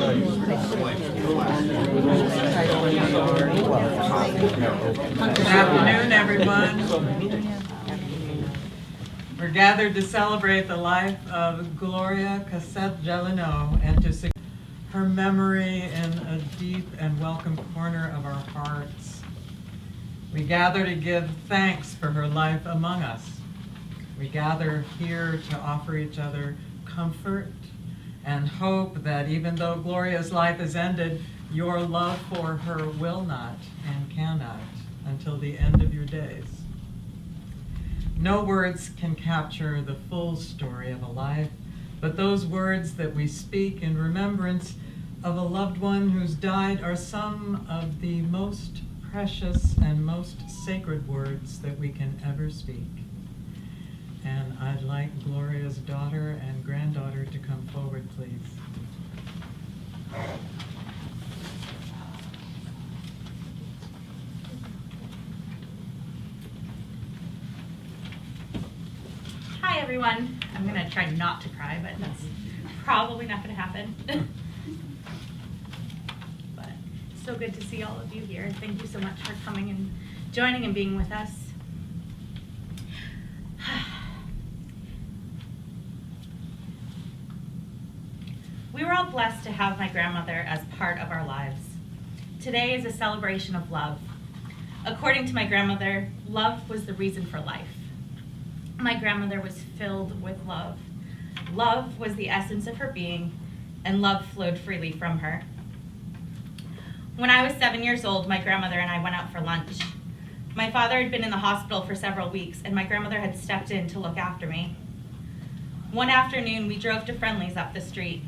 Good afternoon, everyone. We're gathered to celebrate the life of Gloria Gelineau and to secure her memory in a deep and welcome corner of our hearts. We gather to give thanks for her life among us. We gather here to offer each other comfort and hope that even though Gloria's life is ended, your love for her will not and cannot until the end of your days. No words can capture the full story of a life, but those words that we speak in remembrance of a loved one who's died are some of the most precious and most sacred words that we can ever speak. And I'd like Gloria's daughter and granddaughter to come forward, please. Hi everyone. I'm going to try not to cry, but that's probably not going to happen. But it's so good to see all of you here. Thank you so much for coming and joining and being with us. We were all blessed to have my grandmother as part of our lives. Today is a celebration of love. According to my grandmother, love was the reason for life. My grandmother was filled with love. Love was the essence of her being, and love flowed freely from her. When I was 7 years old, my grandmother and I went out for lunch. My father had been in the hospital for several weeks, and my grandmother had stepped in to look after me. One afternoon, we drove to Friendly's up the street.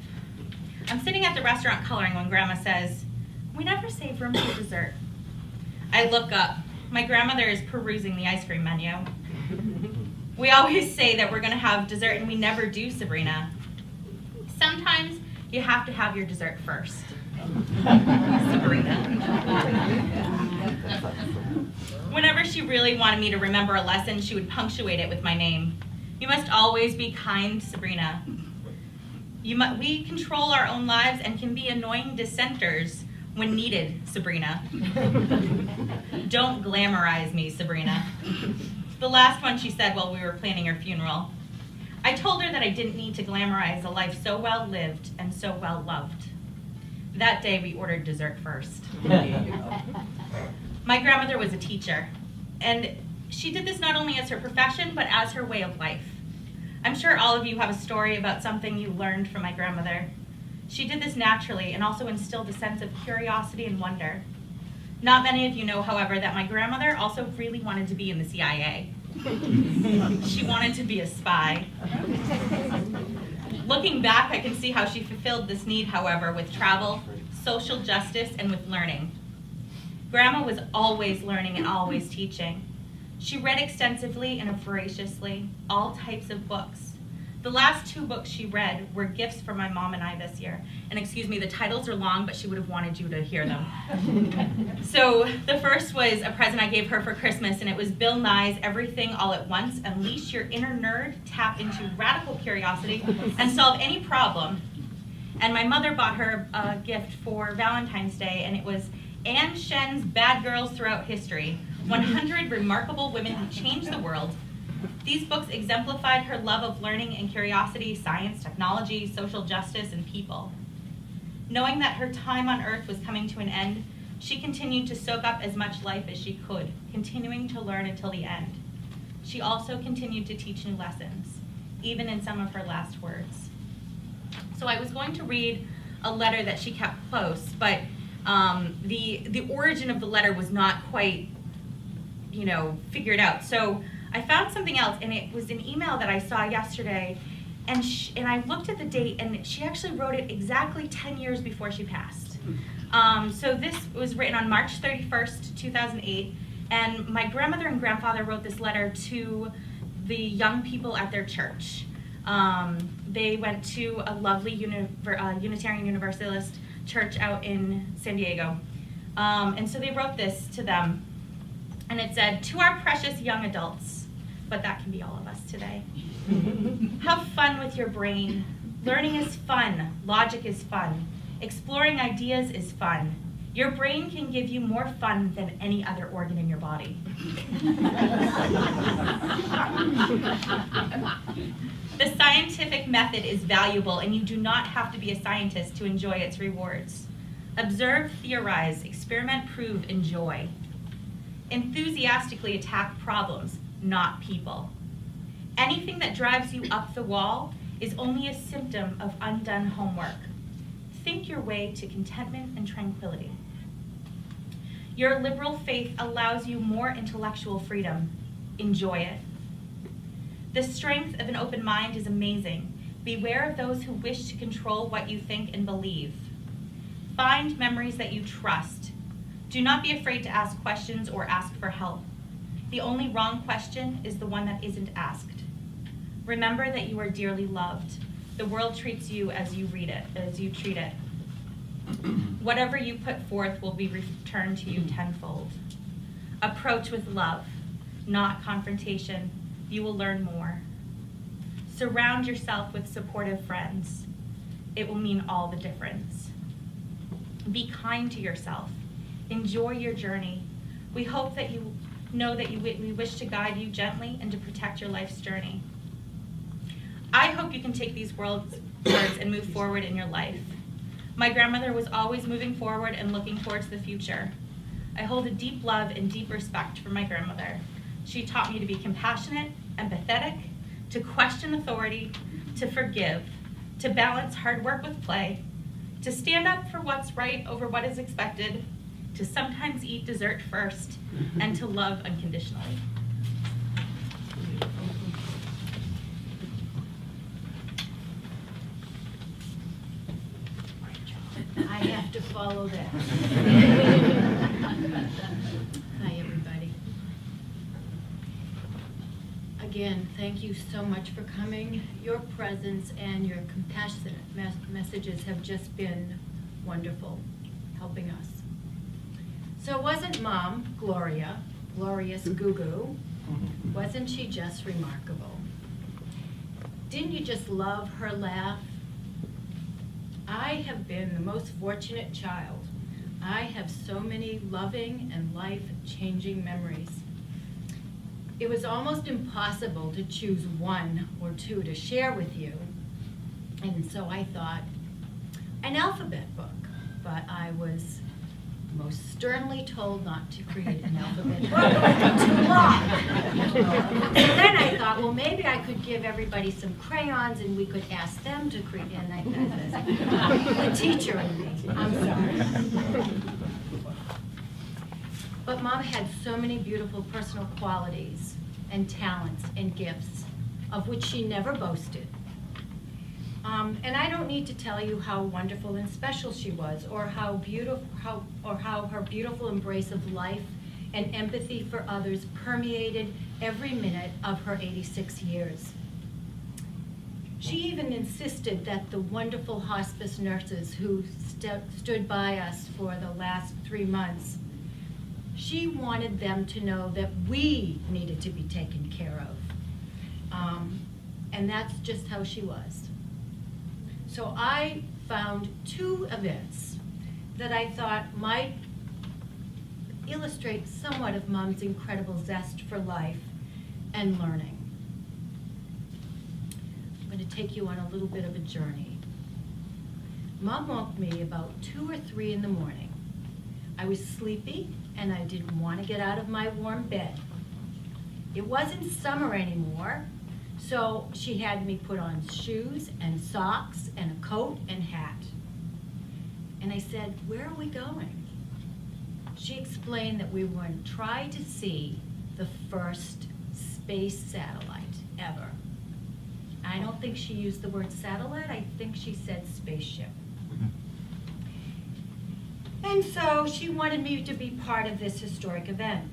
I'm sitting at the restaurant coloring when Grandma says, "We never save room for dessert." I look up. My grandmother is perusing the ice cream menu. "We always say that we're going to have dessert, and we never do, Sabrina. Sometimes you have to have your dessert first." Sabrina. Whenever she really wanted me to remember a lesson, she would punctuate it with my name. "You must always be kind, Sabrina. We control our own lives and can be annoying dissenters when needed, Sabrina. Don't glamorize me, Sabrina." The last one she said while we were planning her funeral. I told her that I didn't need to glamorize a life so well lived and so well loved. That day we ordered dessert first. My grandmother was a teacher, and she did this not only as her profession, but as her way of life. I'm sure all of you have a story about something you learned from my grandmother. She did this naturally and also instilled a sense of curiosity and wonder. Not many of you know, however, that my grandmother also really wanted to be in the CIA. She wanted to be a spy. Looking back, I can see how she fulfilled this need, however, with travel, social justice, and with learning. Grandma was always learning and always teaching. She read extensively and voraciously, all types of books. The last 2 books she read were gifts for my mom and I this year. And excuse me, the titles are long, but she would have wanted you to hear them. So the first was a present I gave her for Christmas, and it was Bill Nye's Everything All at Once: Unleash Your Inner Nerd, Tap into Radical Curiosity, and Solve Any Problem. And my mother bought her a gift for Valentine's Day, and it was Anne Shen's Bad Girls Throughout History, 100 Remarkable Women Who Changed the World. These books exemplified her love of learning and curiosity, science, technology, social justice, and people. Knowing that her time on Earth was coming to an end, she continued to soak up as much life as she could, continuing to learn until the end. She also continued to teach new lessons, even in some of her last words. So I was going to read a letter that she kept close, but the origin of the letter was not quite, figured out. So I found something else, and it was an email that I saw yesterday, and I looked at the date, and she actually wrote it exactly 10 years before she passed. So this was written on March 31st, 2008, and my grandmother and grandfather wrote this letter to the young people at their church. They went to a lovely Unitarian Universalist church out in San Diego. And so they wrote this to them, and it said, "To our precious young adults," but that can be all of us today. "Have fun with your brain. Learning is fun. Logic is fun. Exploring ideas is fun. Your brain can give you more fun than any other organ in your body. The scientific method is valuable, and you do not have to be a scientist to enjoy its rewards. Observe, theorize, experiment, prove, enjoy. Enthusiastically attack problems, not people. Anything that drives you up the wall is only a symptom of undone homework. Think your way to contentment and tranquility. Your liberal faith allows you more intellectual freedom. Enjoy it. The strength of an open mind is amazing. Beware of those who wish to control what you think and believe. Find memories that you trust. Do not be afraid to ask questions or ask for help. The only wrong question is the one that isn't asked. Remember that you are dearly loved. The world treats you as you treat it. Whatever you put forth will be returned to you tenfold. Approach with love, not confrontation. You will learn more. Surround yourself with supportive friends. It will mean all the difference. Be kind to yourself. Enjoy your journey. We hope that you know that we wish to guide you gently and to protect your life's journey. I hope you can take these words and move forward in your life. My grandmother was always moving forward and looking towards the future. I hold a deep love and deep respect for my grandmother. She taught me to be compassionate, empathetic, to question authority, to forgive, to balance hard work with play, to stand up for what's right over what is expected, to sometimes eat dessert first, and to love unconditionally. I have to follow that. Hi, everybody. Again, thank you so much for coming. Your presence and your compassionate messages have just been wonderful, helping us. So wasn't Mom, Gloria, glorious goo-goo, wasn't she just remarkable? Didn't you just love her laugh? I have been the most fortunate child. I have so many loving and life-changing memories. It was almost impossible to choose one or two to share with you. And so I thought, an alphabet book, but I was most sternly told not to create an alphabet book. Too long. So then I thought, well, maybe I could give everybody some crayons and we could ask them to create. And I thought, the teacher in me. I'm sorry. But Mom had so many beautiful personal qualities and talents and gifts, of which she never boasted. And I don't need to tell you how wonderful and special she was, or how her beautiful embrace of life and empathy for others permeated every minute of her 86 years. She even insisted that the wonderful hospice nurses who stood by us for the last 3 months, she wanted them to know that we needed to be taken care of. And that's just how she was. So I found 2 events that I thought might illustrate somewhat of Mom's incredible zest for life and learning. I'm going to take you on a little bit of a journey. Mom woke me about 2 or 3 in the morning. I was sleepy and I didn't want to get out of my warm bed. It wasn't summer anymore, so she had me put on shoes and socks and a coat and hat. And I said, "Where are we going?" She explained that we were going to try to see the first space satellite ever. I don't think she used the word satellite, I think she said spaceship. And so she wanted me to be part of this historic event.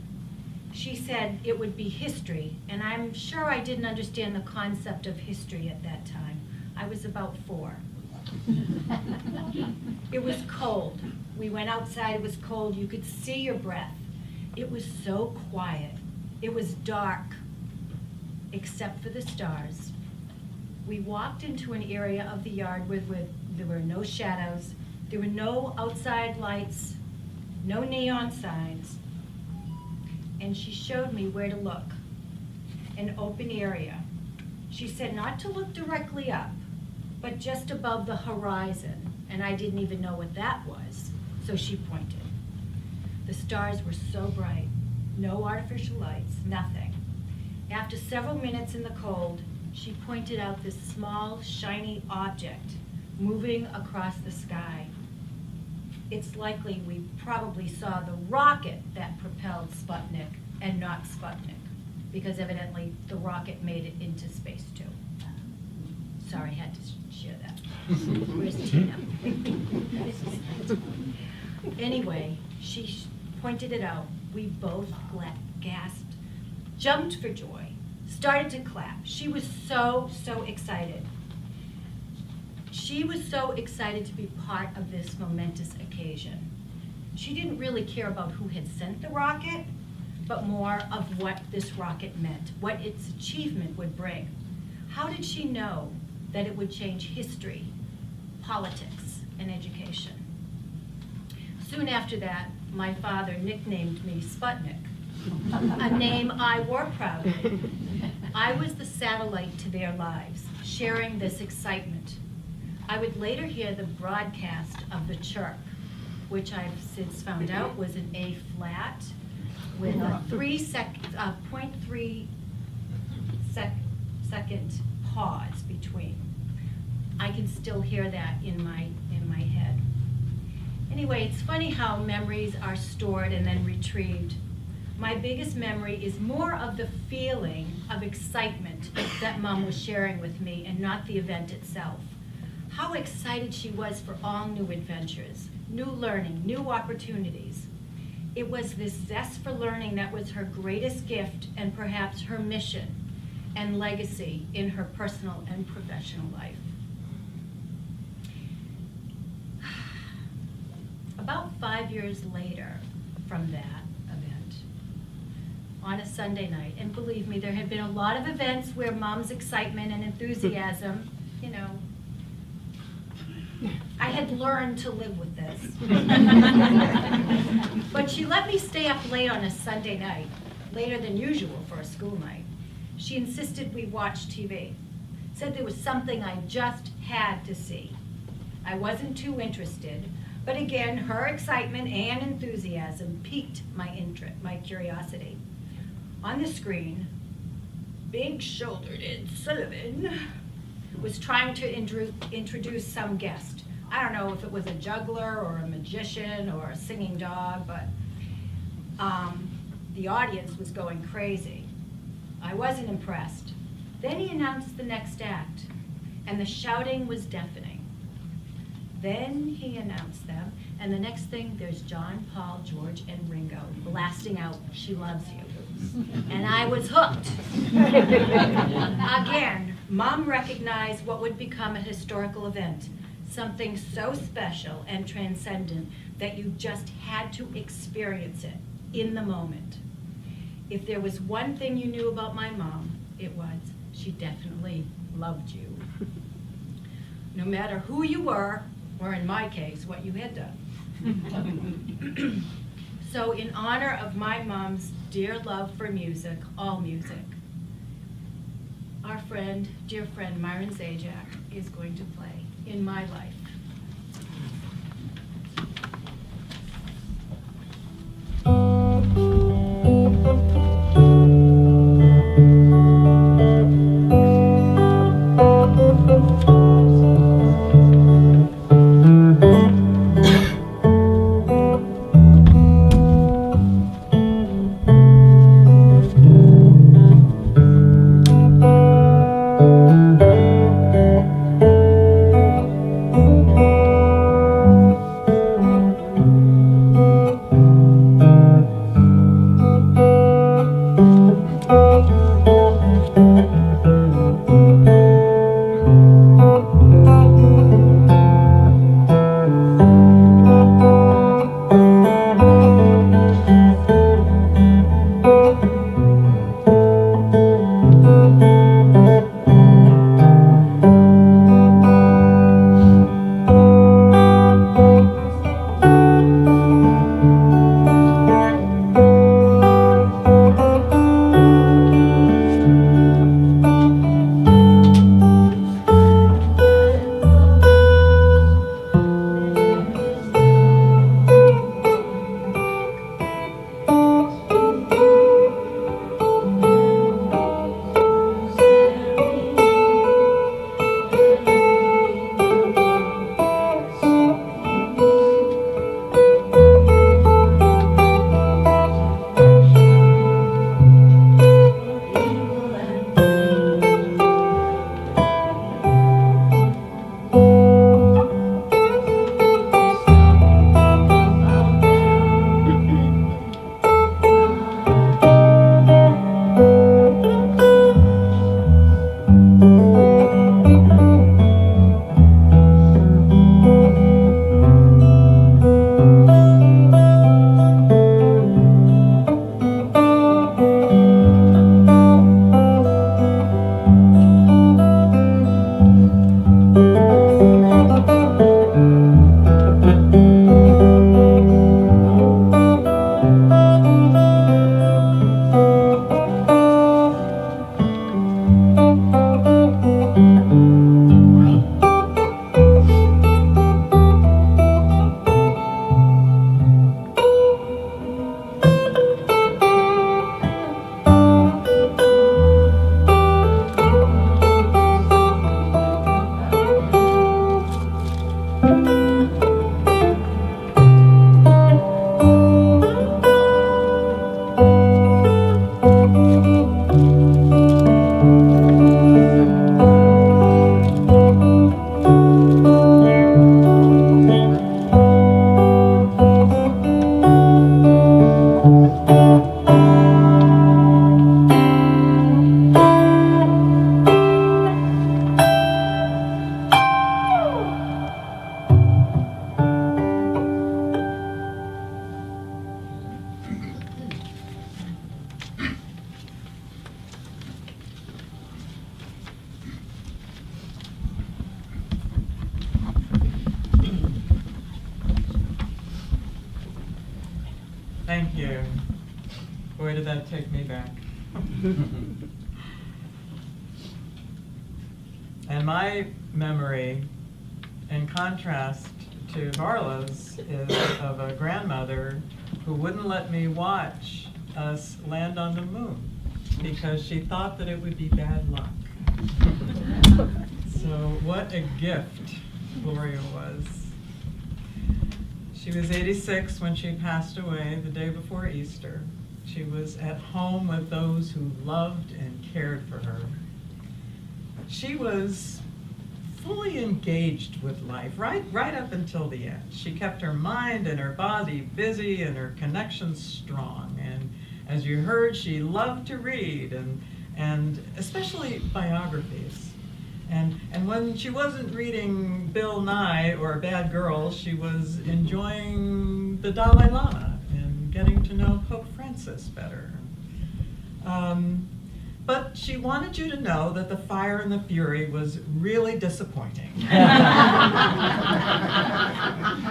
She said it would be history, and I'm sure I didn't understand the concept of history at that time. I was about 4. It was cold. We went outside, it was cold. You could see your breath. It was so quiet. It was dark, except for the stars. We walked into an area of the yard where there were no shadows There were no outside lights, no neon signs, and she showed me where to look. An open area. She said not to look directly up, but just above the horizon, and I didn't even know what that was, so she pointed. The stars were so bright, no artificial lights, nothing. After several minutes in the cold, she pointed out this small, shiny object moving across the sky. It's likely we probably saw the rocket that propelled Sputnik and not Sputnik, because evidently the rocket made it into space too. Sorry, had to share that. Where's Tina? Anyway, she pointed it out. We both gasped, jumped for joy, started to clap. She was so excited. She was so excited to be part of this momentous occasion. She didn't really care about who had sent the rocket, but more of what this rocket meant, what its achievement would bring. How did she know that it would change history, politics, and education? Soon after that, my father nicknamed me Sputnik, a name I wore proudly. I was the satellite to their lives, sharing this excitement. I would later hear the broadcast of the chirp, which I've since found out was an A flat with a 0.3 second pause between. I can still hear that in my head. Anyway, it's funny how memories are stored and then retrieved. My biggest memory is more of the feeling of excitement that Mom was sharing with me and not the event itself. How excited she was for all new adventures, new learning, new opportunities. It was this zest for learning that was her greatest gift and perhaps her mission and legacy in her personal and professional life. About 5 years later from that event, on a Sunday night, and believe me, there had been a lot of events where Mom's excitement and enthusiasm, I had learned to live with this. But she let me stay up late on a Sunday night, later than usual for a school night. She insisted we watch TV, said there was something I just had to see. I wasn't too interested, but again, her excitement and enthusiasm piqued my curiosity. On the screen, big-shouldered Ed Sullivan was trying to introduce some guest. I don't know if it was a juggler or a magician or a singing dog, but the audience was going crazy. I wasn't impressed. Then he announced the next act, and the shouting was deafening. Then he announced them, and the next thing, there's John, Paul, George, and Ringo blasting out, "She Loves You." And I was hooked. Again, Mom recognized what would become a historical event, something so special and transcendent that you just had to experience it in the moment. If there was one thing you knew about my mom, it was she definitely loved you. No matter who you were, or in my case, what you had done. So in honor of my mom's dear love for music, all music, our friend, dear friend, Myron Zajac is going to play In My Life. Thank you. Boy, did that take me back. And my memory, in contrast to Varla's, is of a grandmother who wouldn't let me watch us land on the moon because she thought that it would be bad luck. So what a gift Gloria was. She was 86 when she passed away the day before Easter. She was at home with those who loved and cared for her. She was fully engaged with life, right up until the end. She kept her mind and her body busy and her connections strong. And as you heard, she loved to read, and especially biographies. And when she wasn't reading Bill Nye or Bad Girls, she was enjoying the Dalai Lama and getting to know Pope Francis better. But she wanted you to know that the Fire and the Fury was really disappointing.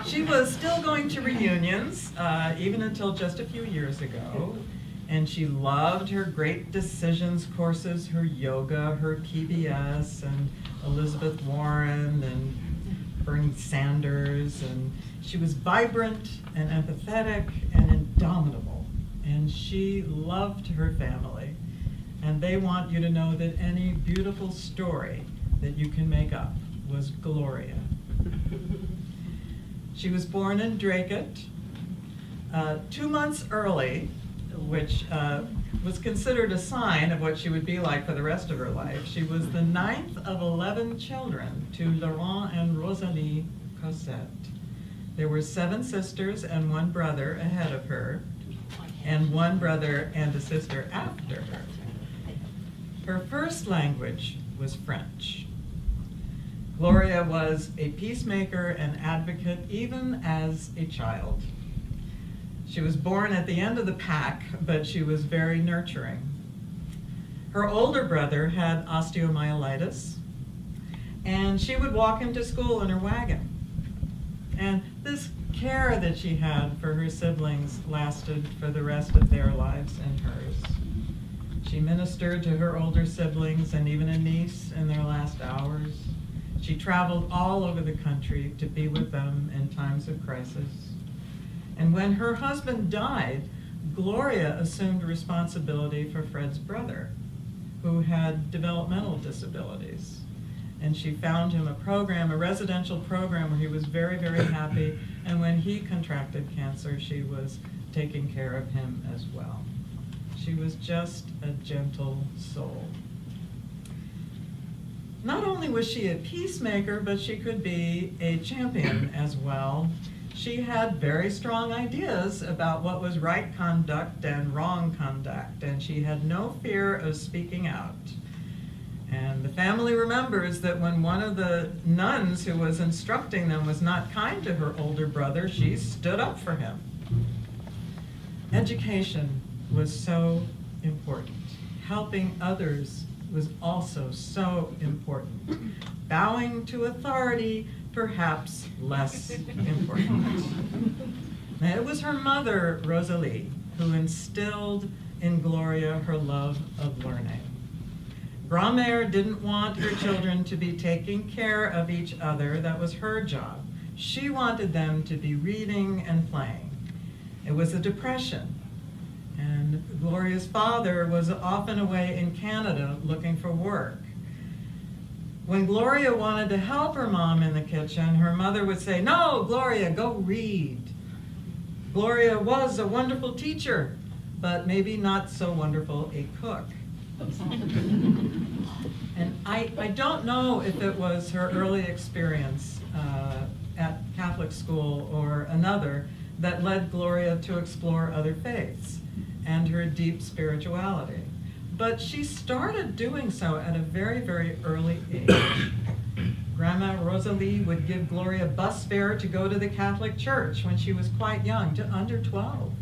She was still going to reunions, even until just a few years ago. And she loved her Great Decisions courses, her yoga, her PBS, and Elizabeth Warren, and Bernie Sanders. And she was vibrant and empathetic and indomitable. And she loved her family. And they want you to know that any beautiful story that you can make up was Gloria. She was born in Dracut 2 months early, which was considered a sign of what she would be like for the rest of her life. She was the 9th of 11 children to Laurent and Rosalie Cosette. There were 7 sisters and 1 brother ahead of her, and 1 brother and a sister after her. Her first language was French. Gloria was a peacemaker and advocate even as a child. She was born at the end of the pack, but she was very nurturing. Her older brother had osteomyelitis, and she would walk him to school in her wagon. And this care that she had for her siblings lasted for the rest of their lives and hers. She ministered to her older siblings and even a niece in their last hours. She traveled all over the country to be with them in times of crisis. And when her husband died, Gloria assumed responsibility for Fred's brother, who had developmental disabilities. And she found him a residential program where he was very, very happy. And when he contracted cancer, she was taking care of him as well. She was just a gentle soul. Not only was she a peacemaker, but she could be a champion as well. She had very strong ideas about what was right conduct and wrong conduct, and she had no fear of speaking out. And the family remembers that when one of the nuns who was instructing them was not kind to her older brother, she stood up for him. Education was so important. Helping others was also so important. Bowing to authority, perhaps less important. Now, it was her mother, Rosalie, who instilled in Gloria her love of learning. Grand-mère didn't want her children to be taking care of each other. That was her job. She wanted them to be reading and playing. It was a depression. And Gloria's father was often away in Canada looking for work. When Gloria wanted to help her mom in the kitchen, her mother would say, "No, Gloria, go read." Gloria was a wonderful teacher, but maybe not so wonderful a cook. And I don't know if it was her early experience at Catholic school or another that led Gloria to explore other faiths and her deep spirituality. But she started doing so at a very, very early age. Grandma Rosalie would give Gloria bus fare to go to the Catholic Church when she was quite young, to under 12.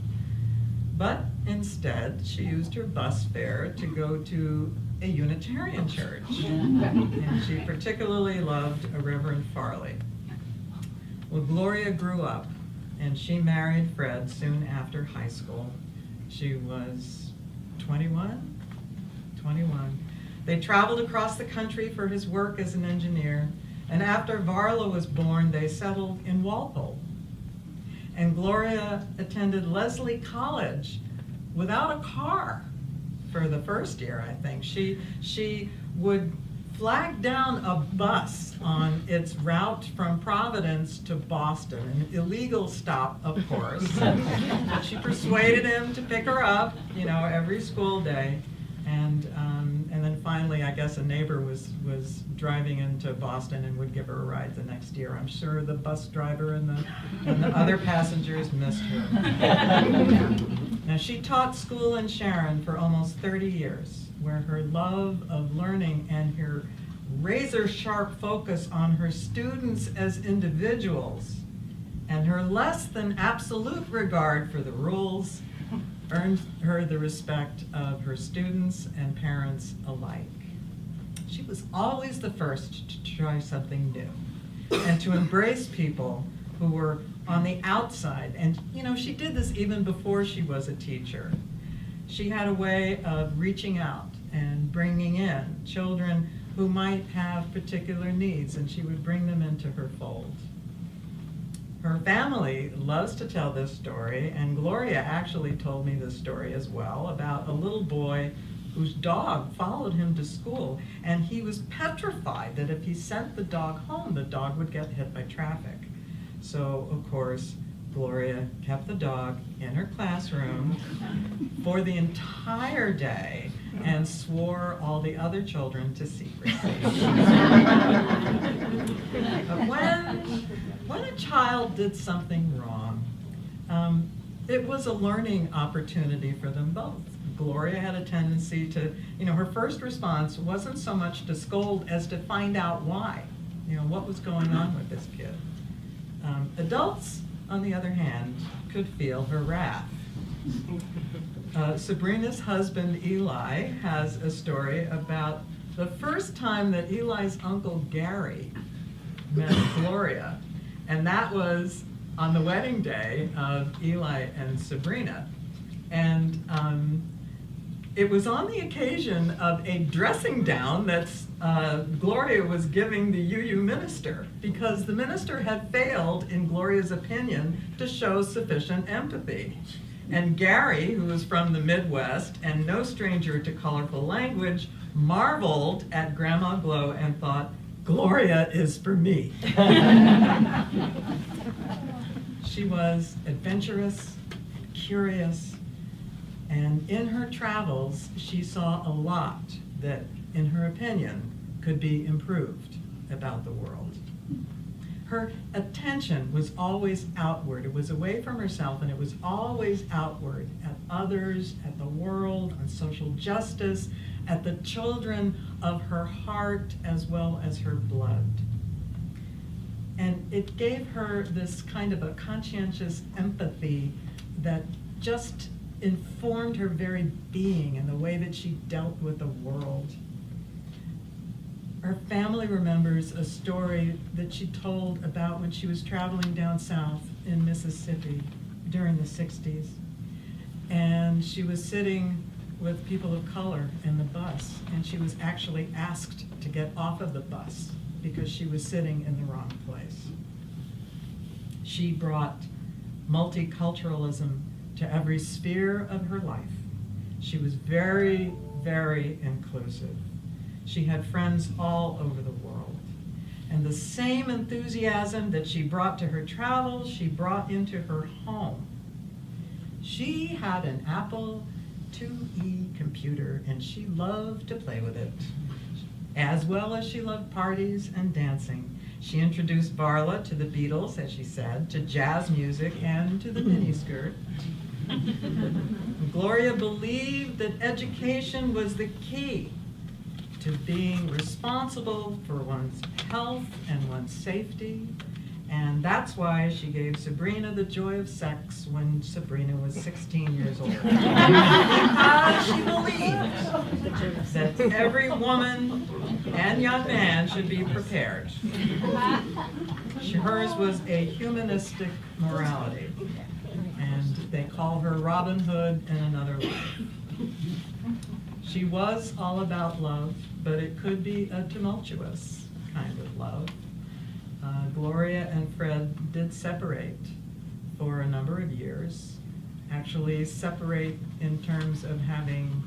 But instead, she used her bus fare to go to a Unitarian church. And she particularly loved a Reverend Farley. Well, Gloria grew up and she married Fred soon after high school. She was 21? 21. They traveled across the country for his work as an engineer, and after Varla was born, they settled in Walpole. And Gloria attended Lesley College without a car for the first year, I think. She would flag down a bus on its route from Providence to Boston, an illegal stop, of course. But she persuaded him to pick her up, every school day. And then finally, I guess a neighbor was driving into Boston and would give her a ride the next year. I'm sure the bus driver and the other passengers missed her. Now, she taught school in Sharon for almost 30 years, where her love of learning and her razor-sharp focus on her students as individuals and her less than absolute regard for the rules earned her the respect of her students and parents alike. She was always the first to try something new and to embrace people who were on the outside. And, she did this even before she was a teacher. She had a way of reaching out and bringing in children who might have particular needs, and she would bring them into her fold. Her family loves to tell this story, and Gloria actually told me this story as well, about a little boy whose dog followed him to school, and he was petrified that if he sent the dog home, the dog would get hit by traffic. So, of course, Gloria kept the dog in her classroom for the entire day and swore all the other children to secrecy. But when a child did something wrong, it was a learning opportunity for them both. Gloria had a tendency to, her first response wasn't so much to scold as to find out why, what was going on with this kid. Adults, on the other hand, could feel her wrath. Sabrina's husband, Eli, has a story about the first time that Eli's uncle, Gary, met Gloria, and that was on the wedding day of Eli and Sabrina. And it was on the occasion of a dressing down that Gloria was giving the UU minister, because the minister had failed, in Gloria's opinion, to show sufficient empathy. And Gary, who was from the Midwest and no stranger to colorful language, marveled at Grandma Glow and thought, Gloria is for me. She was adventurous, curious, and in her travels, she saw a lot that, in her opinion, could be improved about the world. Her attention was always outward. It was away from herself, and it was always outward, at others, at the world, on social justice, at the children of her heart as well as her blood. And it gave her this kind of a conscientious empathy that just informed her very being and the way that she dealt with the world. Her family remembers a story that she told about when she was traveling down south in Mississippi during the 60s. And she was sitting with people of color in the bus, and she was actually asked to get off of the bus because she was sitting in the wrong place. She brought multiculturalism to every sphere of her life. She was very, very inclusive. She had friends all over the world. And the same enthusiasm that she brought to her travels, she brought into her home. She had an Apple IIe computer, and she loved to play with it, as well as she loved parties and dancing. She introduced Varla to the Beatles, as she said, to jazz music, and to the miniskirt. Gloria believed that education was the key to being responsible for one's health and one's safety, And that's why she gave Sabrina the joy of sex when Sabrina was 16 years old. Because she believed that every woman and young man should be prepared. Hers was a humanistic morality, and they call her Robin Hood in another life. She was all about love, but it could be a tumultuous kind of love. Gloria and Fred did separate for a number of years, actually separate in terms of having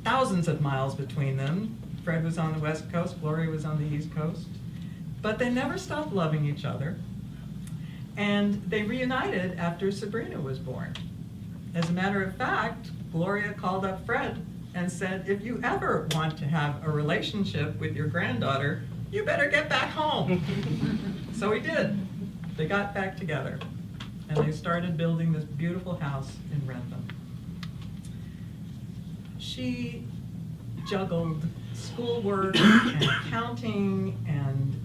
thousands of miles between them. Fred was on the West Coast, Gloria was on the East Coast, but they never stopped loving each other, and they reunited after Sabrina was born. As a matter of fact, Gloria called up Fred and said, if you ever want to have a relationship with your granddaughter, you better get back home. So he did. They got back together, and they started building this beautiful house in Rentham. She juggled schoolwork and accounting and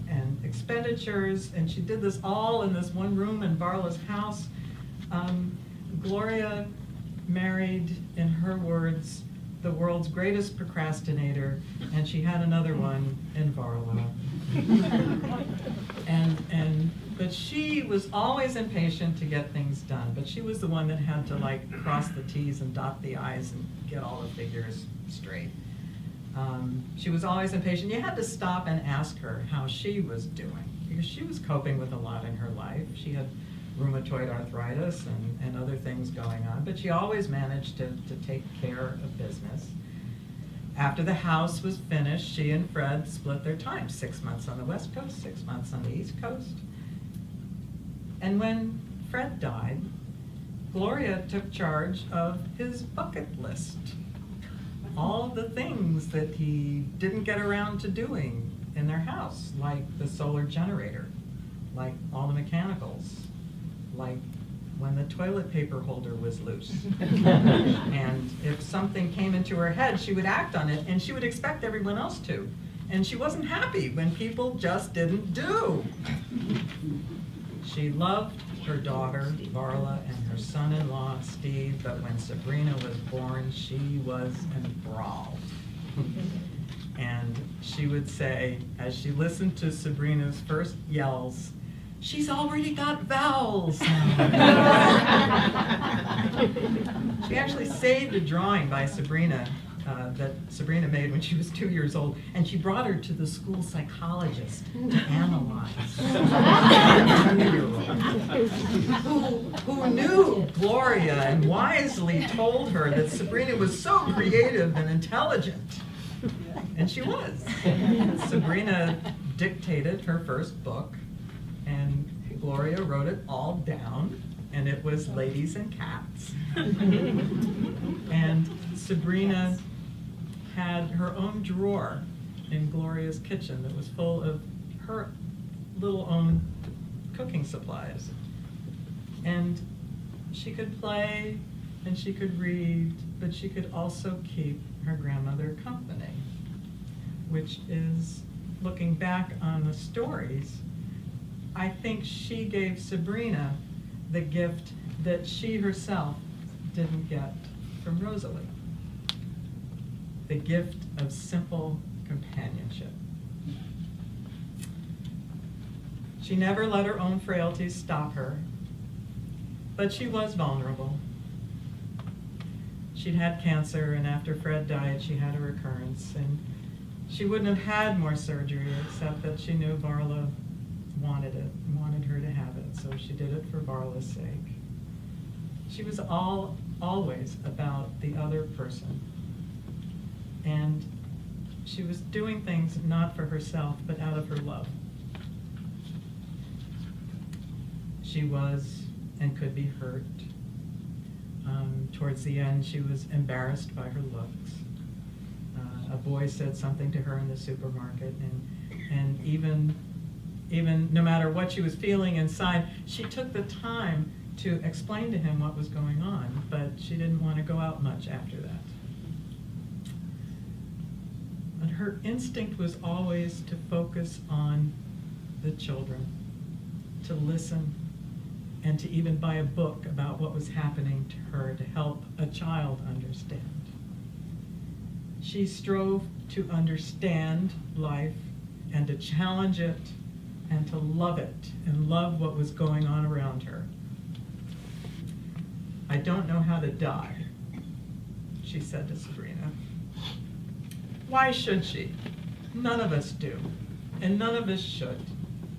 expenditures, and she did this all in this one room in Varla's house. Gloria married, in her words, the world's greatest procrastinator, and she had another one in Varla. But she was always impatient to get things done, but she was the one that had to like cross the T's and dot the I's and get all the figures straight. She was always impatient. You had to stop and ask her how she was doing, because she was coping with a lot in her life. She had rheumatoid arthritis and other things going on, but she always managed to take care of business. After the house was finished, she and Fred split their time, 6 months on the West Coast, 6 months on the East Coast. And when Fred died, Gloria took charge of his bucket list. All the things that he didn't get around to doing in their house, like the solar generator, like all the mechanicals, like when the toilet paper holder was loose. And if something came into her head, she would act on it, and she would expect everyone else to. And she wasn't happy when people just didn't do. She loved her daughter, Varla, and her son-in-law, Steve, but when Sabrina was born, she was enthralled. And she would say, as she listened to Sabrina's first yells, "She's already got vowels." She actually saved a drawing by Sabrina that Sabrina made when she was 2 years old, and she brought her to the school psychologist to analyze. who knew Gloria and wisely told her that Sabrina was so creative and intelligent. And she was. Sabrina dictated her first book, and Gloria wrote it all down, and it was Ladies and Cats. And Sabrina had her own drawer in Gloria's kitchen that was full of her little own cooking supplies. And she could play and she could read, but she could also keep her grandmother company, which is, looking back on the stories, I think she gave Sabrina the gift that she herself didn't get from Rosalie. The gift of simple companionship. She never let her own frailties stop her, but she was vulnerable. She'd had cancer, and after Fred died, she had a recurrence, and she wouldn't have had more surgery except that she knew Varla wanted it, wanted her to have it, so she did it for Varla's sake. She was always about the other person, and she was doing things not for herself, but out of her love. She was and could be hurt. Towards the end, she was embarrassed by her looks. A boy said something to her in the supermarket, and even no matter what she was feeling inside, she took the time to explain to him what was going on, but she didn't want to go out much after that. But her instinct was always to focus on the children, to listen, and to even buy a book about what was happening to her to help a child understand. She strove to understand life and to challenge it and to love it and love what was going on around her. "I don't know how to die," she said to Sabrina. Why should she? None of us do, and none of us should.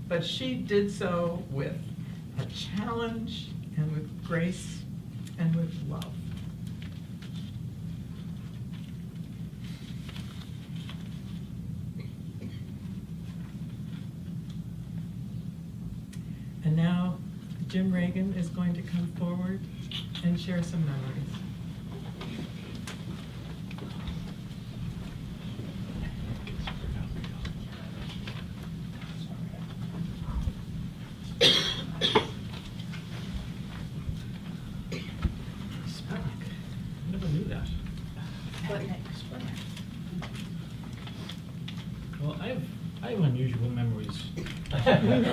But she did so with a challenge and with grace and with love. And now Jim Reagan is going to come forward and share some memories. I never knew that. Well, I have unusual memories. You know,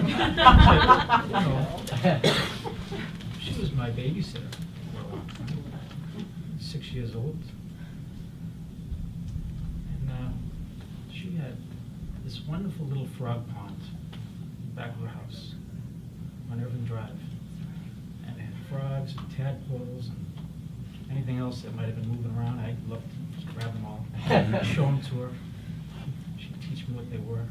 she was my babysitter for a long time, 6 years old. And she had this wonderful little frog pond back of her house on Irving Drive. And it had frogs and tadpoles and anything else that might have been moving around. I loved to just grab them all, show them to her. She'd teach me what they were.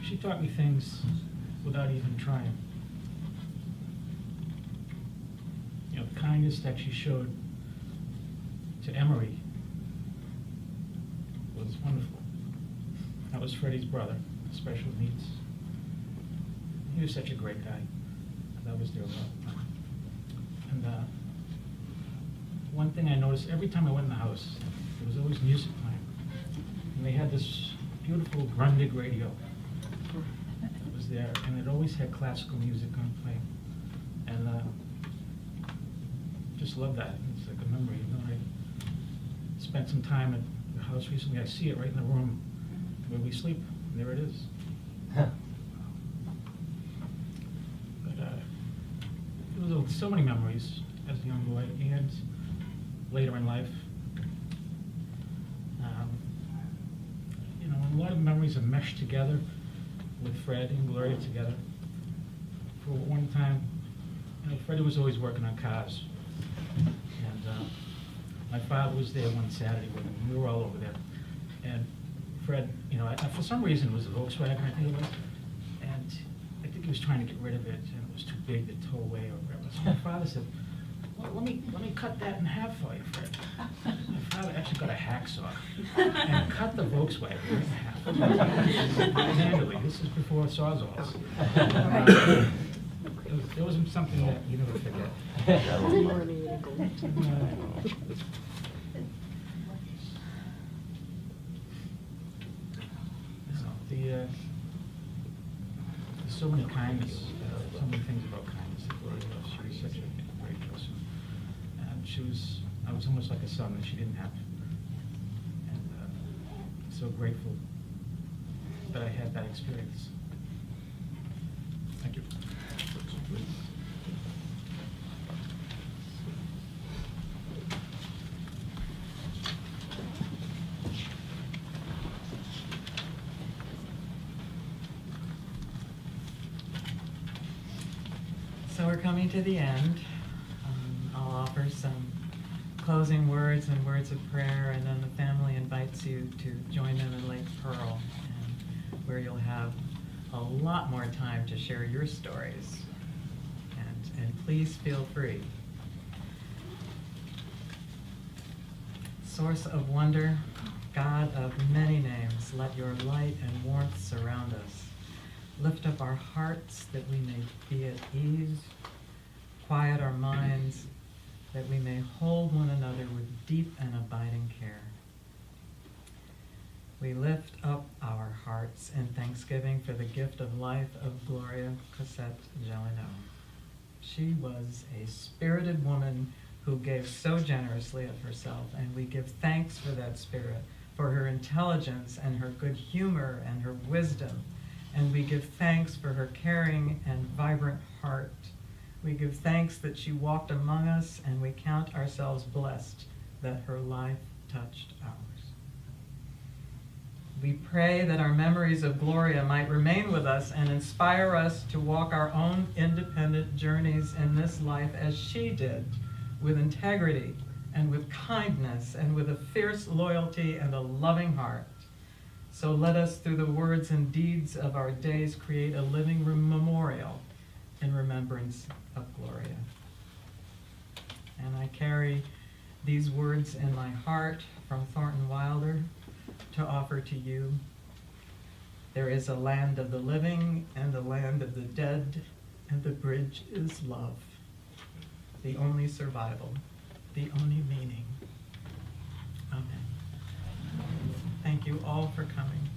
She taught me things without even trying. You know, the kindness that she showed to Emery was wonderful. That was Freddie's brother, special needs. He was such a great guy. That was their love. And one thing I noticed every time I went in the house, there was always music playing. And they had this beautiful Grundig radio that was there, and it always had classical music on playing. And just love that. It's like a memory. You know, I spent some time at the house recently. I see it right in the room where we sleep. And there it is. There was so many memories as a young boy and later in life. You know, a lot of memories are meshed together with Fred and Gloria together. For one time, you know, Freddie was always working on cars. And my father was there one Saturday with him. We were all over there. And Fred, you know, for some reason it was a Volkswagen, I think it was. And I think he was trying to get rid of it, and it was too big to tow away or whatever. So my father said, "Well, let me cut that in half for you, Fred." My father actually got a hacksaw and cut the Volkswagen in half. Handily. This is before Sawzalls. It was something that you never forget. There's so many kindness, so many things about kindness that Gloria was. She was such a great person. And I was almost like a son that she didn't have. And so grateful that I had that experience. Thank you. So we're coming to the end. I'll offer some closing words and words of prayer, and then the family invites you to join them in Lake Pearl, and where you'll have a lot more time to share your stories. And please feel free. Source of wonder, God of many names, let your light and warmth surround us. Lift up our hearts that we may be at ease. Quiet our minds that we may hold one another with deep and abiding care. We lift up our hearts in thanksgiving for the gift of life of Gloria Gelineau. She was a spirited woman who gave so generously of herself, and we give thanks for that spirit, for her intelligence and her good humor and her wisdom. And we give thanks for her caring and vibrant heart. We give thanks that she walked among us, and we count ourselves blessed that her life touched ours. We pray that our memories of Gloria might remain with us and inspire us to walk our own independent journeys in this life as she did, with integrity and with kindness and with a fierce loyalty and a loving heart. So let us, through the words and deeds of our days, create a living memorial in remembrance of Gloria. And I carry these words in my heart from Thornton Wilder to offer to you. There is a land of the living and a land of the dead, and the bridge is love, the only survival, the only meaning. Amen. Thank you all for coming.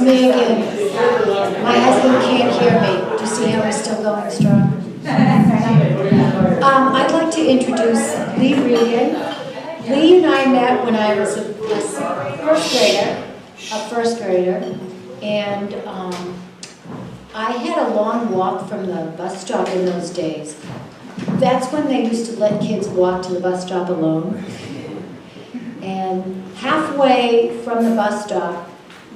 It's me again. My husband can't hear me. Do you see how we're still going strong? I'd like to introduce Lee Regan. Lee and I met when I was a first grader, and I had a long walk from the bus stop in those days. That's when they used to let kids walk to the bus stop alone. And halfway from the bus stop,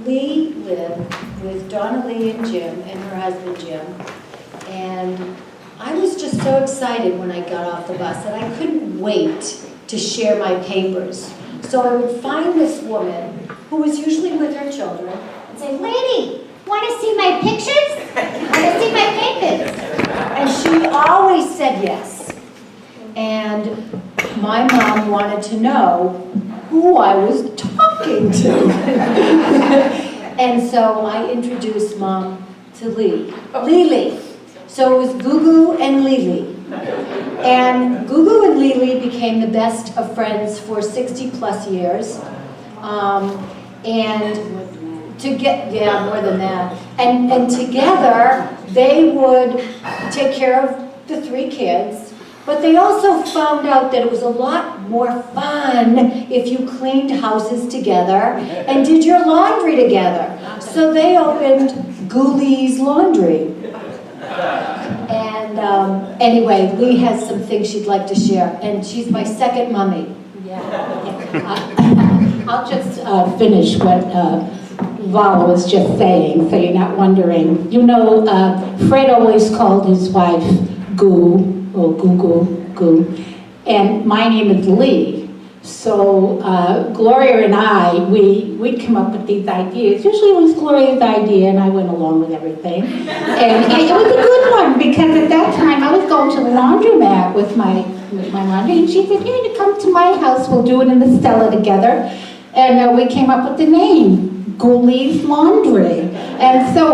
Lee lived with Donna Lee and Jim and her husband Jim. And I was just so excited when I got off the bus that I couldn't wait to share my papers. So I would find this woman who was usually with her children and say, "Lady, want to see my pictures? Want to see my papers?" And she always said yes. And my mom wanted to know who I was talking to. And so I introduced Mom to Lee. Lily. So it was Gugu and Lily. And Gugu and Lily became the best of friends for 60 plus years. And more than that. And together, they would take care of the 3 kids. But they also found out that it was a lot more fun if you cleaned houses together and did your laundry together. So they opened Ghoulies Laundry. And anyway, Lee has some things she'd like to share, and she's my second mummy. Yeah. I'll just finish what Vala was just saying, so you're not wondering. You know, Fred always called his wife Goo, or Goo, and my name is Lee. So Gloria and I, we'd come up with these ideas. Usually it was Gloria's idea, and I went along with everything. And it was a good one, because at that time I was going to the laundromat with my laundry, and she said, "You need to come to my house, we'll do it in the cellar together." And we came up with the name, Ghoulies Laundry. And so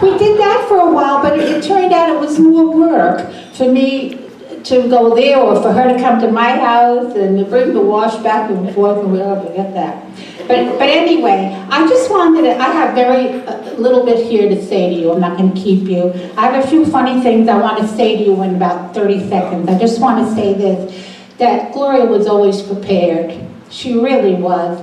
we did that for a while, but it turned out it was more work for me to go there, or for her to come to my house and to bring the wash back and forth, and we'll never get that. But anyway, I just wanted to, I have very little bit here to say to you. I'm not going to keep you. I have a few funny things I want to say to you in about 30 seconds. I just want to say this, that Gloria was always prepared. She really was.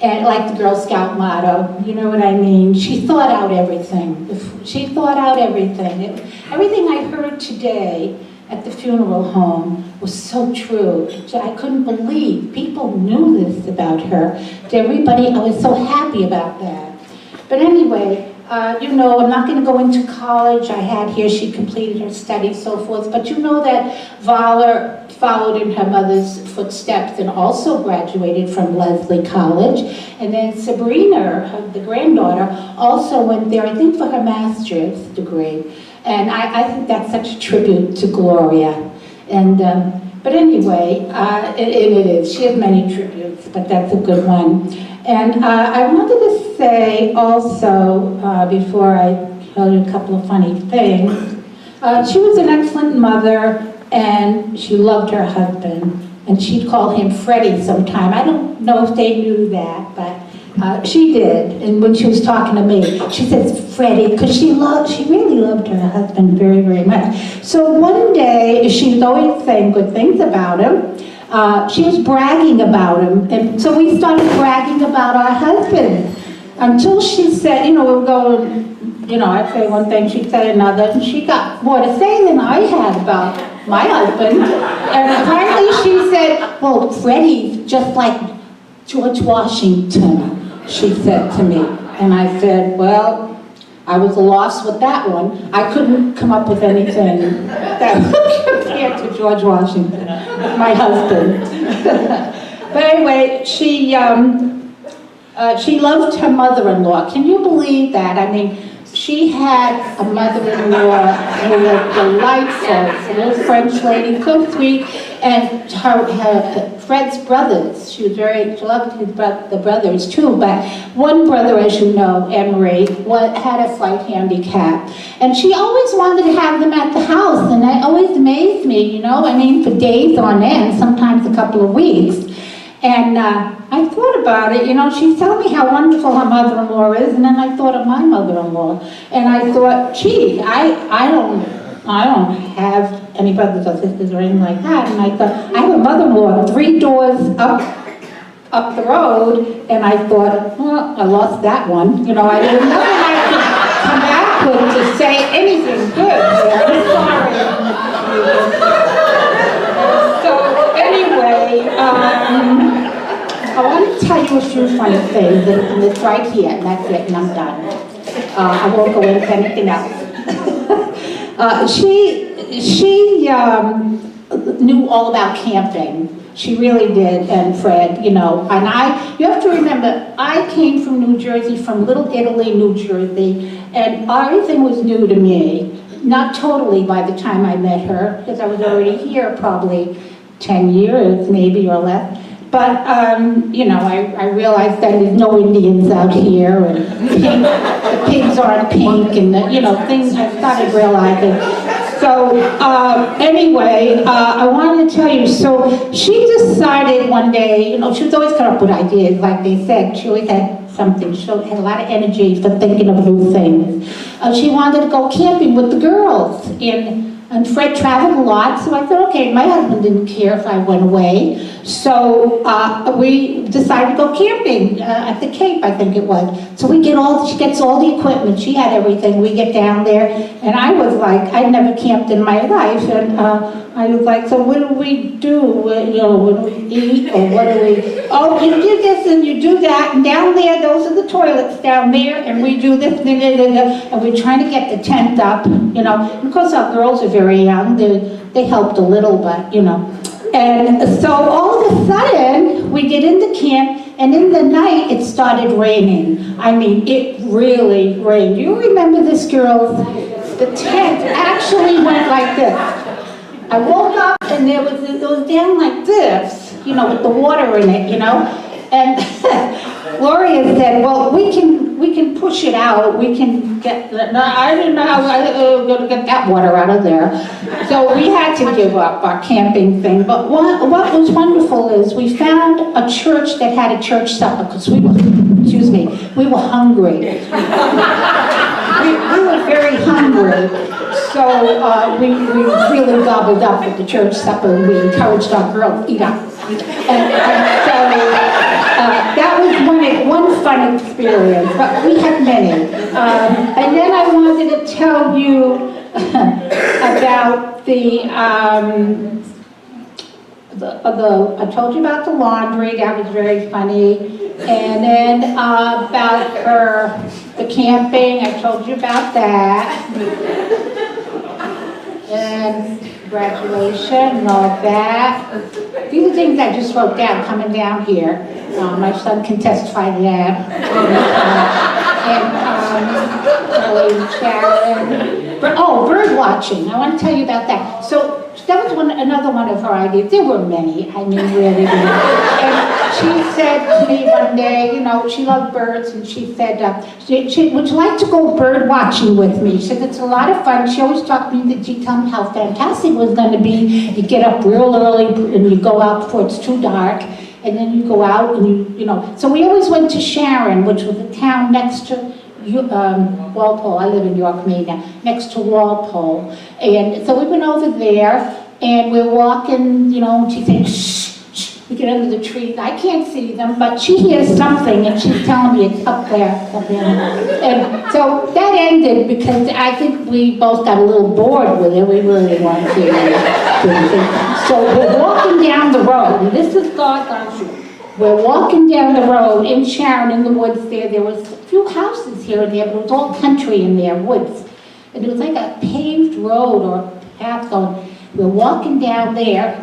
And like the Girl Scout motto, you know what I mean? She thought out everything. She thought out everything. Everything I heard today at the funeral home was so true. I couldn't believe people knew this about her. To everybody, I was so happy about that. But anyway, you know, I'm not going to go into college. I had here, she completed her studies, so forth. But you know that Vala followed in her mother's footsteps and also graduated from Lesley College. And then Sabrina, the granddaughter, also went there, I think, for her master's degree. And I think that's such a tribute to Gloria. And but anyway, it is. She has many tributes, but that's a good one. And I wanted to say also, before I tell you a couple of funny things, she was an excellent mother, and she loved her husband. And she'd call him Freddie sometime. I don't know if they knew that, but she did. And when she was talking to me, she says Freddie, because she really loved her husband very, very much. So one day, she was always saying good things about him. She was bragging about him, and so we started bragging about our husband until she said, you know, we were going, you know, I'd say one thing, she'd say another, and she got more to say than I had about my husband. And finally she said, "Well, Freddie's just like George Washington," she said to me. And I said, well, I was lost with that one. I couldn't come up with anything that would compare to George Washington, my husband. But anyway, she loved her mother-in-law. Can you believe that? I mean, she had a mother-in-law who was delightful, a little French lady, so sweet, and her Fred's brothers. She loved the brothers too, but one brother, as you know, Emery, had a slight handicap, and she always wanted to have them at the house, and that always amazed me, you know, I mean, for days on end, sometimes a couple of weeks. And I thought about it, she's telling me how wonderful her mother-in-law is, and then I thought of my mother-in-law. And I thought, gee, I don't have any brothers or sisters or anything like that. And I thought, I have a mother-in-law 3 doors up the road, and I thought, well, I lost that one. I didn't know I could come back with to say anything good. I'm sorry. So anyway, I want to tell you a few funny things, and it's right here, and that's it, and I'm done. I won't go into anything else. She knew all about camping. She really did, and Fred, and you have to remember, I came from New Jersey, from Little Italy, New Jersey, and everything was new to me. Not totally by the time I met her, because I was already here probably 10 years, maybe, or less. But, I realized that there's no Indians out here, and the pigs aren't pink, and, things I started realizing. So, anyway, I wanted to tell you, so she decided one day, she was always coming up with ideas, like they said. She always had something. She had a lot of energy for thinking of new things. She wanted to go camping with the girls, and Fred traveled a lot, so I thought, okay, my husband didn't care if I went away. So we decided to go camping at the Cape, I think it was. So she gets all the equipment, she had everything, we get down there, and I was like, I'd never camped in my life, and I was like, so what do we do? What do we eat, or what do we, oh, you do this and you do that, and down there, those are the toilets down there, and we do this, and we're trying to get the tent up, and of course our girls are very young, they helped a little, but, And so all of a sudden, we get into camp, and in the night, it started raining. I mean, it really rained. You remember this, girls? The tent actually went like this. I woke up, and it was down like this, with the water in it, And Gloria said, well, we can push it out. We can get, I didn't know how I was going to get that water out of there. So we had to give up our camping thing. But what was wonderful is we found a church that had a church supper, because we were hungry. we were very hungry. So we really gobbled up at the church supper, and we encouraged our girls to eat up. And so that was one fun experience, but we had many. And then I wanted to tell you about I told you about the laundry, that was very funny. And then about the camping, I told you about that. And graduation and all of that. These are things I just wrote down coming down here. My son can testify to that. Bird watching. I want to tell you about that. So that was another one of her ideas. There were many. I mean, really. And she said to me one day, she loved birds, and she said, would you like to go bird watching with me? She said, it's a lot of fun. She always talked to me, she'd tell me how fantastic it was going to be. You get up real early, and you go out before it's too dark, and then you go out, and So we always went to Sharon, which was a town next to Walpole. I live in York, Maine now, next to Walpole. And so we went over there, and we're walking, she said, shh, shh. We get under the trees. I can't see them, but she hears something, and she's telling me it's up there. And so that ended because I think we both got a little bored with it. We really wanted to do anything. So we're walking down the road, and this is God's truth. We're walking down the road in Sharon, in the woods there. There was a few houses here and there, but it was all country in there, woods. And it was like a paved road or path going. We're walking down there,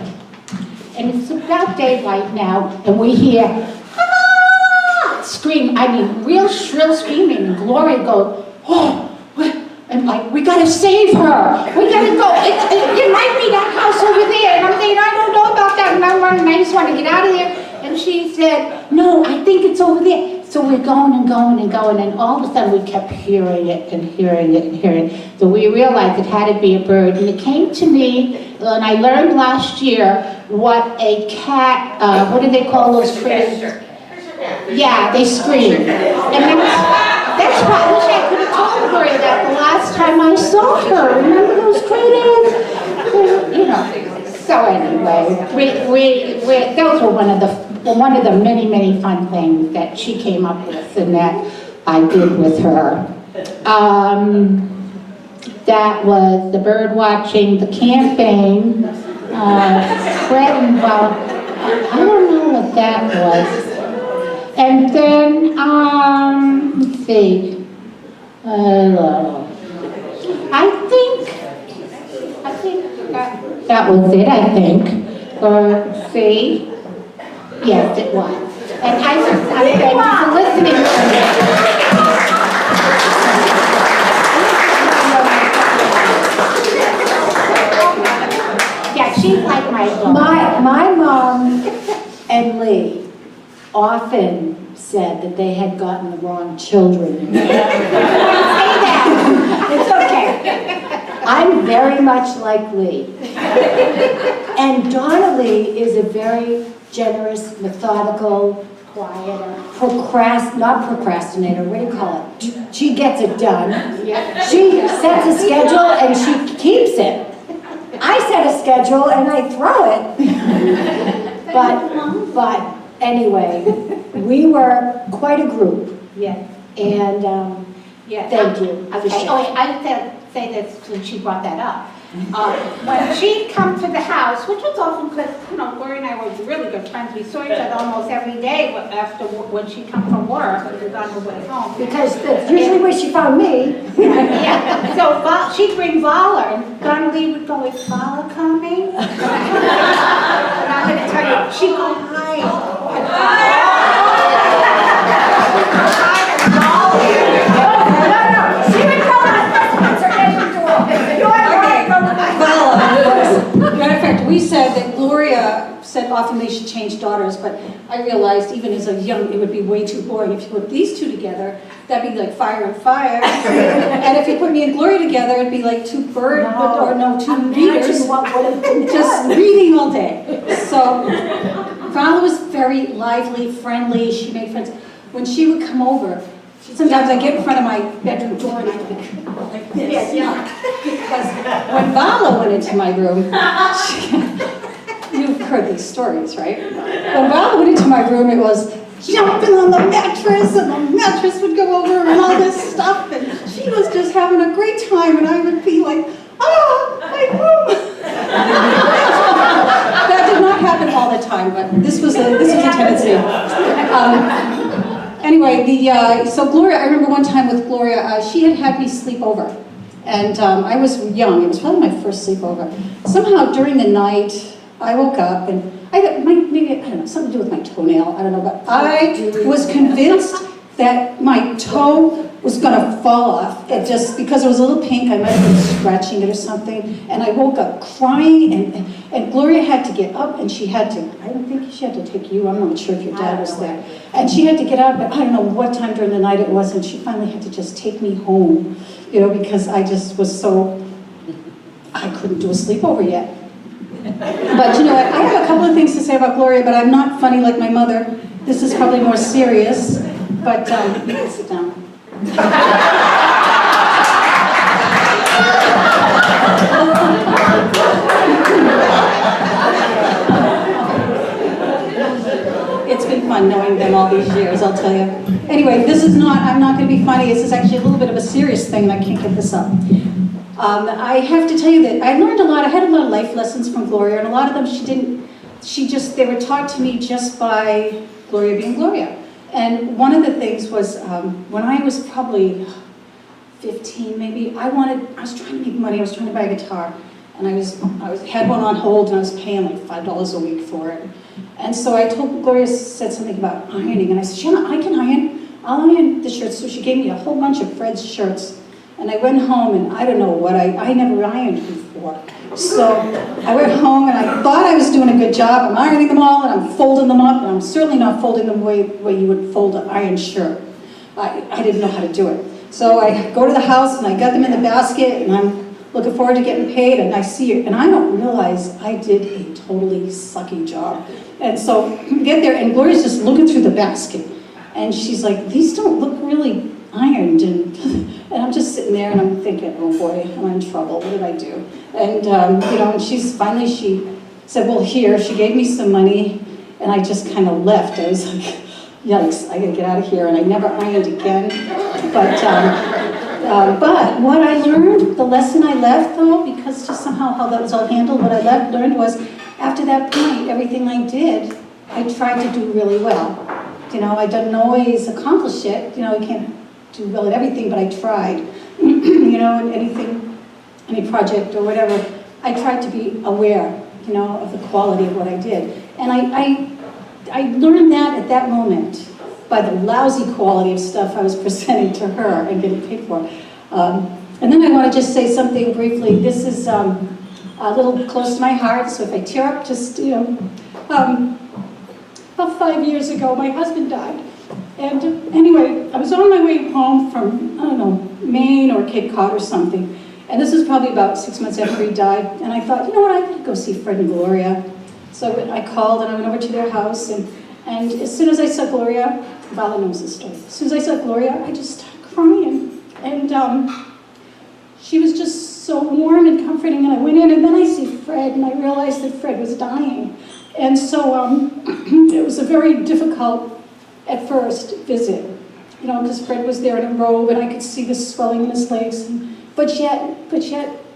and it's about daylight now, and we hear, ah! Scream, I mean, real shrill screaming, and Gloria goes, oh, and like, we gotta save her. We gotta go. It might be that house over there. And I'm saying, I don't know about that. And I'm running, I just want to get out of there. And she said, no, I think it's over there. So we're going and going and going, and all of a sudden we kept hearing it and hearing it and hearing it. So we realized it had to be a bird, and it came to me, and I learned last year what a cat, what do they call those critters? Yeah, they scream. And that's why I wish I could have told Gloria that the last time I saw her. Remember those critters? You know. So anyway, those were one of the many fun things that she came up with and that I did with her. That was the bird watching, the camping, Fred and Bob. I don't know what that was. And then, let's see. I think that was it, I think. See? Yes, it was. And I thank you for listening to me. Yeah, she's like my daughter. My mom and Lee often said that they had gotten the wrong children. Say that. It's okay. I'm very much like Lee. And Donna Lee is a very generous, methodical, quiet, not procrastinator, what do you call it? She gets it done. She sets a schedule and she keeps it. I set a schedule and I throw it. But anyway, we were quite a group. Yes. And thank you. Okay. Oh, I say this when she brought that up. When she'd come to the house, which was often because, Gloria and I were really good friends. We saw each other almost every day after when she'd come from work and we was on her way home. Because that's usually where she found me. Yeah. So she'd bring Vala, and Donna Lee would go, "Is Vala coming?" And I'm going to tell you, she'd go, "Hi." Matter of fact, we said that Gloria said often they should change daughters, but I realized even as a young, it would be way too boring. If you put these two together, that'd be like fire and fire. And if you put me and Gloria together, it'd be like two two readers, just reading all day. So Vala was very lively, friendly. She made friends. When she would come over, sometimes I get in front of my bedroom door and I would go like this. Because when Vala went into my room, you've heard these stories, right? When Vala went into my room, it was jumping on the mattress, and the mattress would go over and all this stuff, and she was just having a great time, and I would be like, "Oh, my room!" That did not happen all the time, but this was a tendency. Anyway, so Gloria, I remember one time with Gloria, she had me sleep over. And I was young, it was probably my first sleepover. Somehow during the night, I woke up and maybe, I don't know, something to do with my toenail, I don't know, but I was convinced that my toe was gonna fall off. It just, because it was a little pink, I might have been scratching it or something. And I woke up crying and Gloria had to get up and she had to, I don't think she had to take you, I'm not sure if your dad was there. And she had to get up, but I don't know what time during the night it was, and she finally had to just take me home, because I just was so, I couldn't do a sleepover yet. But you know what, I have a couple of things to say about Gloria, but I'm not funny like my mother. This is probably more serious, but you can sit down. It's been fun knowing them all these years, I'll tell you. Anyway, I'm not going to be funny. This is actually a little bit of a serious thing, and I can't get this up. I have to tell you that I learned a lot. I had a lot of life lessons from Gloria, and a lot of them they were taught to me just by Gloria being Gloria. And one of the things was, when I was probably 15 maybe, I was trying to make money, I was trying to buy a guitar, and I had one on hold, and I was paying like $5 a week for it. And so Gloria said something about ironing, and I said, Shanna, I can iron. I'll iron the shirts. So she gave me a whole bunch of Fred's shirts, And I went home, and I don't know what, I never ironed before. So I went home, and I thought I was doing a good job. I'm ironing them all, and I'm folding them up, and I'm certainly not folding them the way you would fold an iron shirt. I didn't know how to do it. So I go to the house, and I got them in the basket, and I'm looking forward to getting paid, and I see it, and I don't realize I did a totally sucky job. And so I get there, and Gloria's just looking through the basket, and she's like, these don't look really ironed, and I'm just sitting there, and I'm thinking, oh boy, I'm in trouble, what did I do? And and she said, well, here, she gave me some money, and I just kind of left. I was like, yikes, I gotta get out of here, and I never ironed again. But what I learned, the lesson I left though, because just somehow how that was all handled, what I learned was, after that point, everything I did, I tried to do really well. I didn't always accomplish it. You can't do well at everything, but I tried. Any project or whatever, I tried to be aware, of the quality of what I did. And I learned that at that moment by the lousy quality of stuff I was presenting to her and getting paid for. And then I want to just say something briefly. This is a little close to my heart, so if I tear up, just, about 5 years ago, my husband died. And anyway, I was on my way home from, I don't know, Maine or Cape Cod or something. And this was probably about 6 months after he died. And I thought, you know what, I could go see Fred and Gloria. So I called and I went over to their house. And as soon as I saw Gloria, Vala knows the story. As soon as I saw Gloria, I just started crying. And she was just so warm and comforting. And I went in and then I see Fred and I realized that Fred was dying. And so it was a very difficult, at first, visit, because Fred was there in a robe and I could see the swelling in his legs. But yet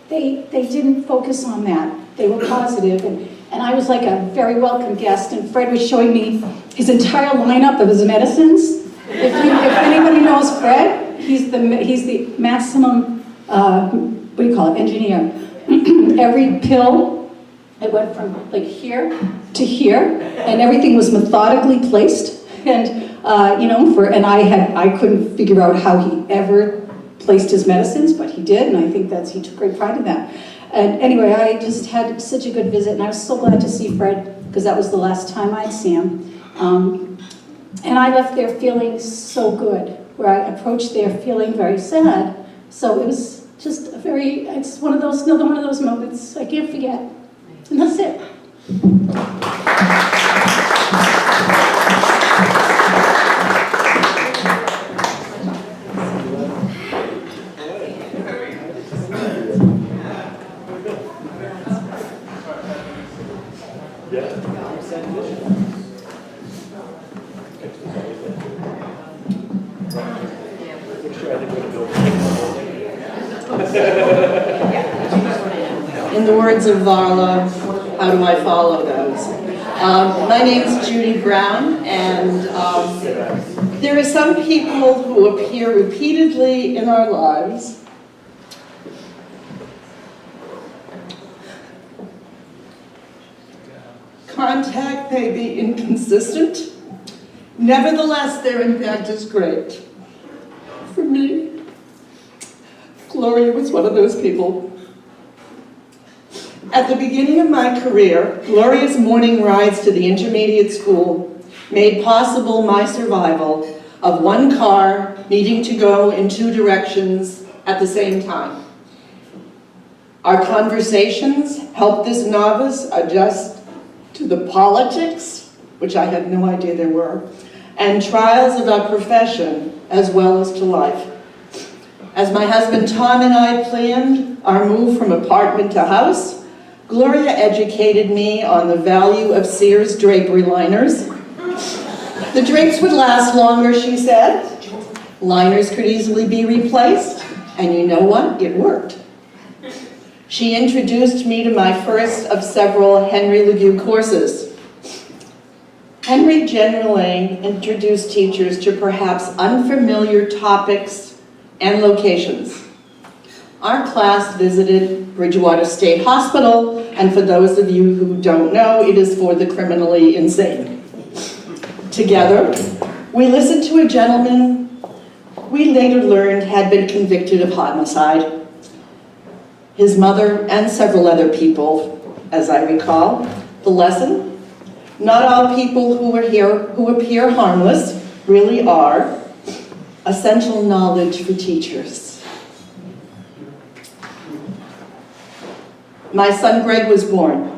they didn't focus on that. They were positive, and I was like a very welcome guest, and Fred was showing me his entire lineup of his medicines. If anybody knows Fred, he's the maximum, engineer. Every pill, it went from like here to here, and everything was methodically placed. And I couldn't figure out how he ever placed his medicines, but he did, and I think he took great pride in that. And anyway, I just had such a good visit, and I was so glad to see Fred, because that was the last time I'd see him. And I left there feeling so good, where I approached there feeling very sad. So it was just it's another one of those moments I can't forget. And that's it. In the words of Varla, how do I follow those? My name's Judy Brown, and there are some people who appear repeatedly in our lives. Contact may be inconsistent. Nevertheless, their impact is great. For me, Gloria was one of those people. At the beginning of my career, Gloria's morning rides to the intermediate school made possible my survival of one car needing to go in two directions at the same time. Our conversations helped this novice adjust to the politics, which I had no idea there were, and trials of our profession as well as to life. As my husband Tom and I planned our move from apartment to house, Gloria educated me on the value of Sears drapery liners. The drapes would last longer, she said. Liners could easily be replaced, and you know what? It worked. She introduced me to my first of several Henry LeGue courses. Henry generally introduced teachers to perhaps unfamiliar topics and locations. Our class visited Bridgewater State Hospital, and for those of you who don't know, it is for the criminally insane. Together, we listened to a gentleman we later learned had been convicted of homicide. His mother and several other people, as I recall. The lesson? Not all people who appear harmless really are. Essential knowledge for teachers. My son Greg was born.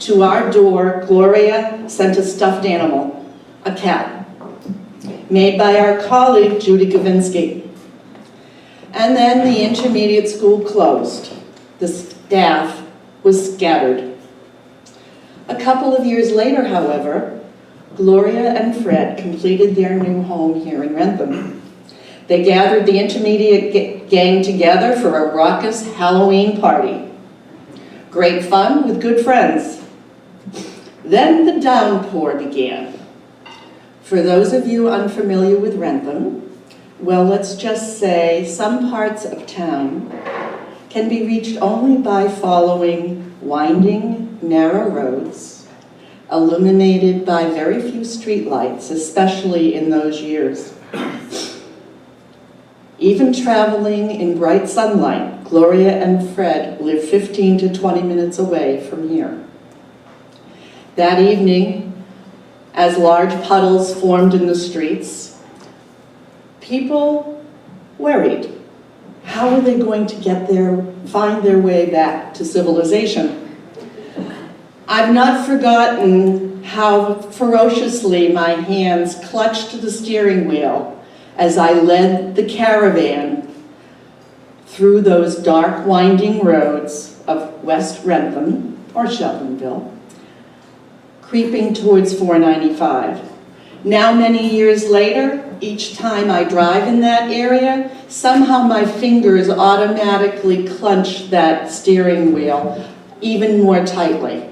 To our door, Gloria sent a stuffed animal, a cat, made by our colleague Judy Gavinsky. And then the intermediate school closed. The staff was scattered. A couple of years later, however, Gloria and Fred completed their new home here in Rentham. They gathered the intermediate gang together for a raucous Halloween party. Great fun with good friends. Then the downpour began. For those of you unfamiliar with Rentham, well, let's just say some parts of town can be reached only by following winding, narrow roads, illuminated by very few streetlights, especially in those years. Even traveling in bright sunlight, Gloria and Fred live 15 to 20 minutes away from here. That evening, as large puddles formed in the streets, people worried. How are they going to find their way back to civilization? I've not forgotten how ferociously my hands clutched the steering wheel as I led the caravan through those dark, winding roads of West Rentham, or Sheltonville, creeping towards 495. Now, many years later, each time I drive in that area, somehow my fingers automatically clench that steering wheel even more tightly.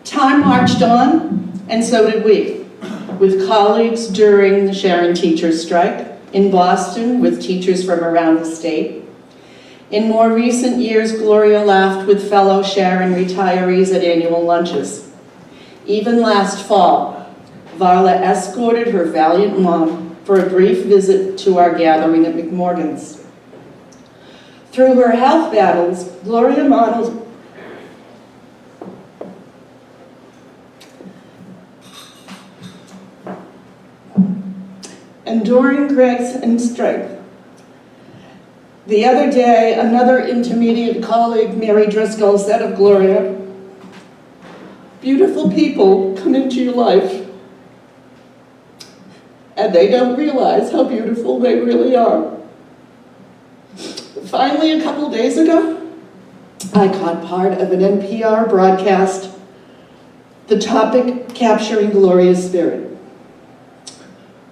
Time marched on, and so did we, with colleagues during the Sharon teachers' strike, in Boston with teachers from around the state. In more recent years, Gloria laughed with fellow Sharon retirees at annual lunches. Even last fall, Varla escorted her valiant mom for a brief visit to our gathering at McMorgan's. Through her health battles, Gloria modeled enduring grace and strength. The other day, another intermediate colleague, Mary Driscoll, said of Gloria, "Beautiful people come into your life, and they don't realize how beautiful they really are." Finally, a couple days ago, I caught part of an NPR broadcast, the topic capturing Gloria's spirit.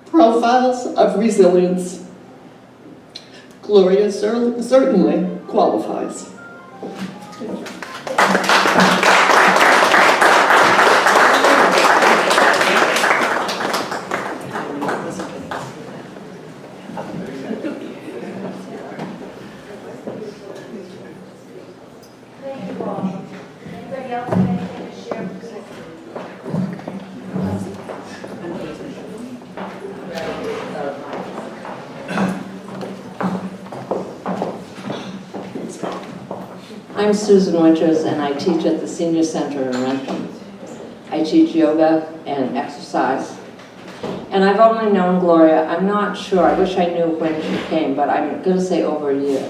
Profiles of resilience. Gloria certainly qualifies. I'm Susan Winters, and I teach at the Senior Center in Rentham. I teach yoga and exercise. And I've only known Gloria, I'm not sure, I wish I knew when she came, but I'm going to say over a year.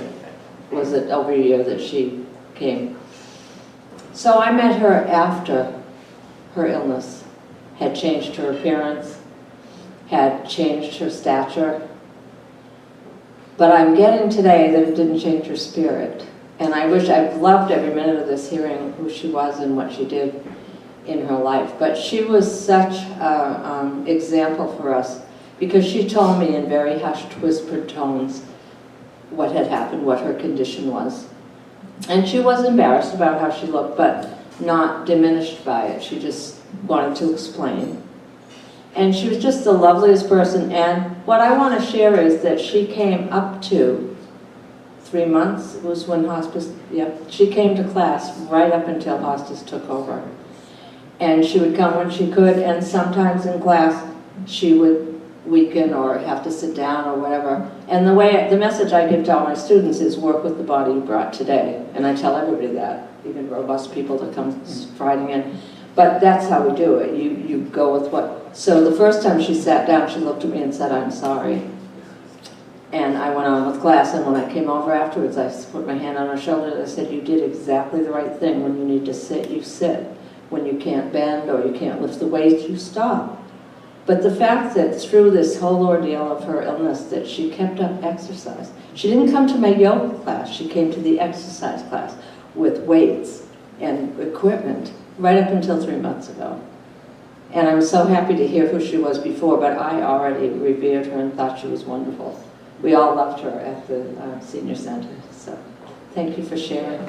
Was it over a year that she came? So I met her after her illness had changed her appearance, had changed her stature. But I'm getting today that it didn't change her spirit. And I've loved every minute of this, hearing who she was and what she did in her life. But she was such an example for us, because she told me in very hushed, whispered tones what had happened, what her condition was. And she was embarrassed about how she looked, but not diminished by it. She just wanted to explain. And she was just the loveliest person. And what I want to share is that she came up to 3 months, it was when hospice, she came to class right up until hospice took over. And she would come when she could, and sometimes in class she would weaken or have to sit down or whatever. And the message I give to all my students is work with the body you brought today. And I tell everybody that, even robust people that come striding in. But that's how we do it. You go with what. So the first time she sat down, she looked at me and said, "I'm sorry." And I went on with class, and when I came over afterwards, I put my hand on her shoulder and I said, "You did exactly the right thing. When you need to sit, you sit. When you can't bend or you can't lift the weights, you stop." But the fact that through this whole ordeal of her illness that she kept up exercise. She didn't come to my yoga class, she came to the exercise class with weights and equipment right up until 3 months ago. And I'm so happy to hear who she was before, but I already revered her and thought she was wonderful. We all loved her at the senior center, so thank you for sharing.